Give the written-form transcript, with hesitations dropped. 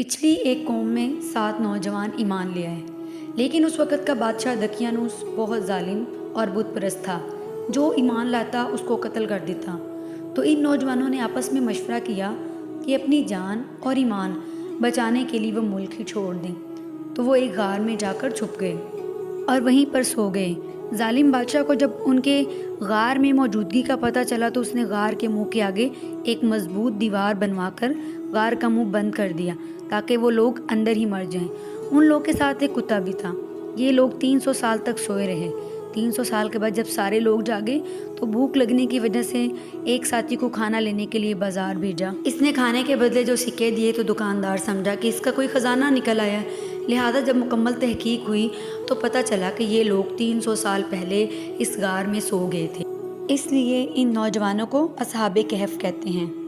پچھلی ایک قوم میں 7 نوجوان ایمان لے آئے، لیکن اس وقت کا بادشاہ دقیانوس بہت ظالم اور بت پرست تھا۔ جو ایمان لاتا اس کو قتل کر دیتا۔ تو ان نوجوانوں نے آپس میں مشورہ کیا کہ اپنی جان اور ایمان بچانے کے لیے وہ ملک ہی چھوڑ دیں۔ تو وہ ایک غار میں جا کر چھپ گئے اور وہیں پر سو گئے۔ ظالم بادشاہ کو جب ان کے غار میں موجودگی کا پتہ چلا تو اس نے غار کے منہ کے آگے ایک مضبوط دیوار بنوا کر غار کا منہ بند کر دیا تاکہ وہ لوگ اندر ہی مر جائیں۔ ان لوگ کے ساتھ ایک کتا بھی تھا۔ یہ لوگ 300 سال تک سوئے رہے۔ 300 سال کے بعد جب سارے لوگ جاگے تو بھوک لگنے کی وجہ سے ایک ساتھی کو کھانا لینے کے لیے بازار بھیجا۔ اس نے کھانے کے بدلے جو سکے دیے تو دکاندار سمجھا کہ اس کا کوئی خزانہ نکل آیا ہے، لہذا جب مکمل تحقیق ہوئی تو پتہ چلا کہ یہ لوگ 300 سال پہلے اس غار میں سو گئے تھے۔ اس لیے ان نوجوانوں کو اصحاب کہف کہتے ہیں۔